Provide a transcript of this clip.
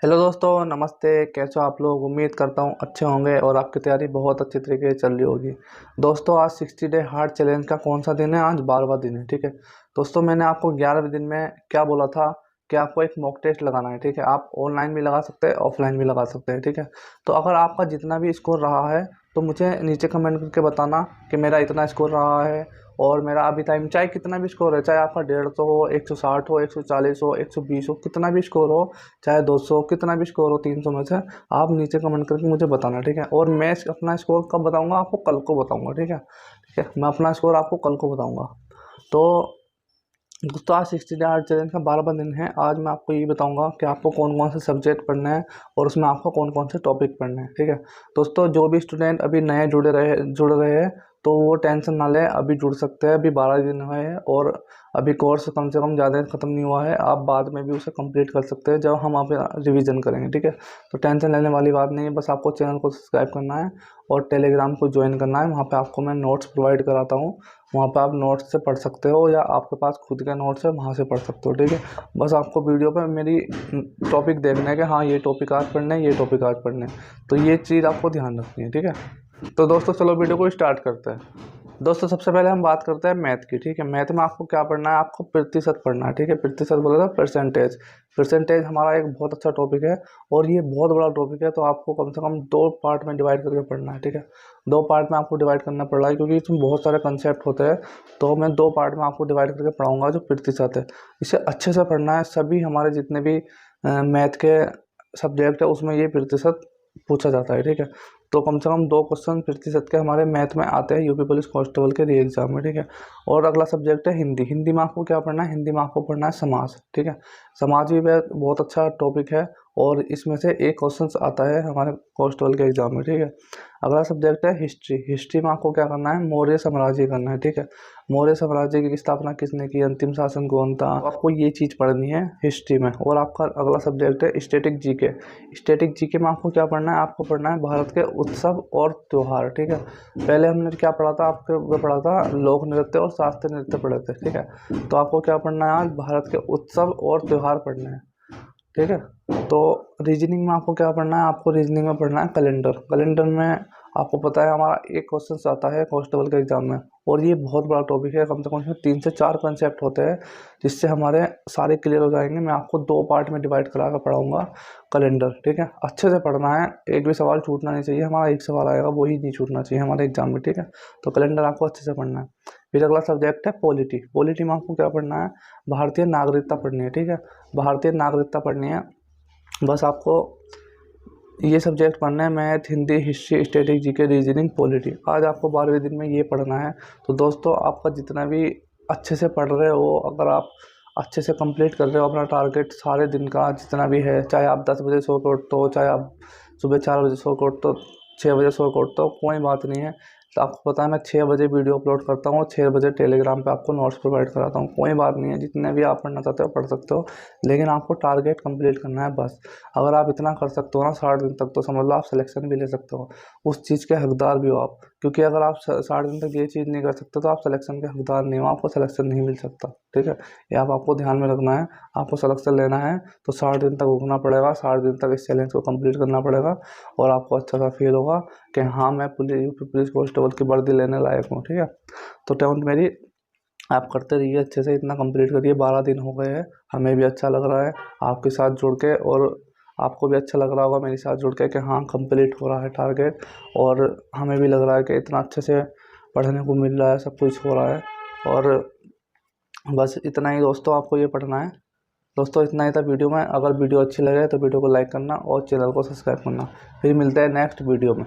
Hello दोस्तों, नमस्ते। कैसे हो आप लोग? उम्मीद करता हूँ अच्छे होंगे और आपकी तैयारी बहुत अच्छी तरीके से चल रही होगी। दोस्तों, आज 60 डे हार्ड चैलेंज का कौन सा दिन है? आज 12वां दिन है। ठीक है दोस्तों, मैंने आपको 11वें दिन में क्या बोला था कि आपको एक मॉक टेस्ट लगाना है। ठीक है, आप ऑनलाइन भी लगा सकते हैं, ऑफलाइन भी लगा सकते हैं। ठीक है, तो अगर आपका जितना भी स्कोर रहा है तो मुझे नीचे कमेंट करके बताना कि मेरा इतना स्कोर रहा है और मेरा अभी टाइम, चाहे कितना भी स्कोर है, चाहे आपका 150 हो, 160 हो, 140 हो, 120 हो, कितना भी स्कोर हो, चाहे 200, कितना भी स्कोर हो 300 में से, आप नीचे कमेंट करके मुझे बताना। ठीक है, और मैं अपना स्कोर कब बताऊंगा? आपको कल को बताऊंगा। ठीक है, मैं अपना स्कोर आपको कल को बताऊंगा। तो दोस्तों, आज 60 डे आर्ट चैलेंज का 12वां दिन है। आज मैं आपको ये बताऊंगा कि आपको कौन कौन से सब्जेक्ट पढ़ने हैं और उसमें आपको कौन कौन से टॉपिक पढ़ने हैं। ठीक है दोस्तों, जो भी स्टूडेंट अभी नए जुड़ रहे हैं तो वो टेंशन ना ले, अभी जुड़ सकते हैं। अभी 12 दिन हुए हैं और अभी कोर्स कम से कम ज़्यादा ख़त्म नहीं हुआ है। आप बाद में भी उसे कंप्लीट कर सकते हैं जब हम आप रिवीजन करेंगे। ठीक है, तो टेंशन लेने वाली बात नहीं है। बस आपको चैनल को सब्सक्राइब करना है और टेलीग्राम को ज्वाइन करना है। वहाँ पे आपको मैं नोट्स प्रोवाइड कराता हूँ। वहाँ पे आप नोट्स से पढ़ सकते हो या आपके पास खुद का नोट्स है, वहाँ से पढ़ सकते हो। ठीक है, बस आपको वीडियो पे मेरी टॉपिक देखना है कि हाँ, ये टॉपिक आज पढ़ना है, ये टॉपिक आज पढ़ना है। तो ये चीज़ आपको ध्यान रखनी है। ठीक है, तो दोस्तों चलो वीडियो को स्टार्ट करते हैं। दोस्तों, सबसे पहले हम बात करते हैं मैथ की। ठीक है, मैथ में आपको क्या पढ़ना है? आपको प्रतिशत पढ़ना है। ठीक है, प्रतिशत बोला था, परसेंटेज। परसेंटेज हमारा एक बहुत अच्छा टॉपिक है और ये बहुत बड़ा टॉपिक है, तो आपको कम से कम 2 पार्ट में डिवाइड करके पढ़ना है। ठीक है, 2 पार्ट में आपको डिवाइड करना पड़ रहा है क्योंकि इसमें बहुत सारे कंसेप्ट होते हैं। तो मैं 2 पार्ट में आपको डिवाइड करके पढ़ाऊंगा। जो प्रतिशत है, इसे अच्छे से पढ़ना है। सभी हमारे जितने भी मैथ के सब्जेक्ट है उसमें ये प्रतिशत पूछा जाता है। ठीक है, तो कम से कम 2 क्वेश्चन प्रतिशत के हमारे मैथ में आते हैं यूपी पुलिस कांस्टेबल के री एग्जाम में। ठीक है, और अगला सब्जेक्ट है हिंदी। हिंदी में आपको क्या पढ़ना है? हिंदी में आपको पढ़ना है समाज। ठीक है, समाज भी बहुत अच्छा टॉपिक है और इसमें से एक क्वेश्चन आता है हमारे कांस्टेबल के एग्जाम में। ठीक है, अगला सब्जेक्ट है हिस्ट्री। हिस्ट्री में आपको क्या करना है? मौर्य साम्राज्य करना है। ठीक है, मौर्य साम्राज्य की स्थापना किसने की? अंतिम शासन कौन था? आपको ये चीज़ पढ़नी है हिस्ट्री में। और आपका अगला सब्जेक्ट है स्टैटिक जीके। स्टैटिक जीके में आपको क्या पढ़ना है? आपको पढ़ना है भारत के उत्सव और त्यौहार। ठीक है, पहले हमने क्या पढ़ा था? आपको पढ़ा था लोक नृत्य और शास्त्रीय नृत्य पढ़े थे। ठीक है, तो आपको क्या पढ़ना है? आज भारत के उत्सव और त्यौहार पढ़ने हैं। ठीक है, तो रीजनिंग में आपको क्या पढ़ना है? आपको रीजनिंग में पढ़ना है कैलेंडर। कैलेंडर में आपको पता है हमारा एक क्वेश्चन आता है कांस्टेबल के एग्जाम में और ये बहुत बड़ा टॉपिक है। कम से कम इसमें 3 से 4 कंसेप्ट होते हैं जिससे हमारे सारे क्लियर हो जाएंगे। मैं आपको 2 पार्ट में डिवाइड करा कर पढ़ाऊंगा कैलेंडर। ठीक है, अच्छे से पढ़ना है, एक भी सवाल छूटना नहीं चाहिए। हमारा एक सवाल आएगा वही नहीं छूटना चाहिए हमारे एग्जाम में। ठीक है, तो कैलेंडर आपको अच्छे से पढ़ना है। फिर अगला सब्जेक्ट है पॉलिटी। पॉलिटी में आपको क्या पढ़ना है? भारतीय नागरिकता पढ़नी है। ठीक है, भारतीय नागरिकता पढ़नी है। बस आपको ये सब्जेक्ट पढ़ना है, math, Hindi, history, static GK, reasoning, polity. आज आपको 12वें दिन में ये पढ़ना है। तो दोस्तों, आपका जितना भी अच्छे से पढ़ रहे हो, अगर आप अच्छे से कंप्लीट कर रहे हो अपना टारगेट सारे दिन का जितना भी है, चाहे आप 10 बजे सो के उठते हो, चाहे आप सुबह 4 बजे सो के उठते हो, 6 बजे सो के उठते हो, कोई बात नहीं है। तो आपको पता है मैं 6 बजे वीडियो अपलोड करता हूँ और 6 बजे टेलीग्राम पे आपको नोट्स प्रोवाइड कराता हूँ। कोई बात नहीं है, जितने भी आप पढ़ना चाहते हो पढ़ सकते हो, लेकिन आपको टारगेट कंप्लीट करना है बस। अगर आप इतना कर सकते हो ना 60 दिन तक, तो समझ लो आप सिलेक्शन भी ले सकते हो। उस चीज़ के हकदार भी हो आप, क्योंकि अगर आप 60 दिन तक ये चीज़ नहीं कर सकते तो आप सिलेक्शन के हकदार नहीं हो, आपको सिलेक्शन नहीं मिल सकता। ठीक है, ये आपको ध्यान में रखना है। आपको सिलेक्शन लेना है तो 60 दिन तक रुकना पड़ेगा, 60 दिन तक इस चैलेंज को कंप्लीट करना पड़ेगा और आपको अच्छा सा फील होगा कि हाँ, मैं यूपी पुलिस कांस्टेबल की वर्दी लेने लायक हूँ। ठीक है, तो टेंथ मेरी आप करते रहिए, अच्छे से इतना कंप्लीट करिए। 12 दिन हो गए हैं, हमें भी अच्छा लग रहा है आपके साथ जुड़ के और आपको भी अच्छा लग रहा होगा मेरे साथ जुड़ के कि हाँ, कंप्लीट हो रहा है टारगेट। और हमें भी लग रहा है कि इतना अच्छे से पढ़ने को मिल रहा है, सब कुछ हो रहा है। और बस इतना ही दोस्तों, आपको ये पढ़ना है। दोस्तों, इतना ही था वीडियो में। अगर वीडियो अच्छी लगे तो वीडियो को लाइक करना और चैनल को सब्सक्राइब करना। फिर मिलते हैं नेक्स्ट वीडियो में।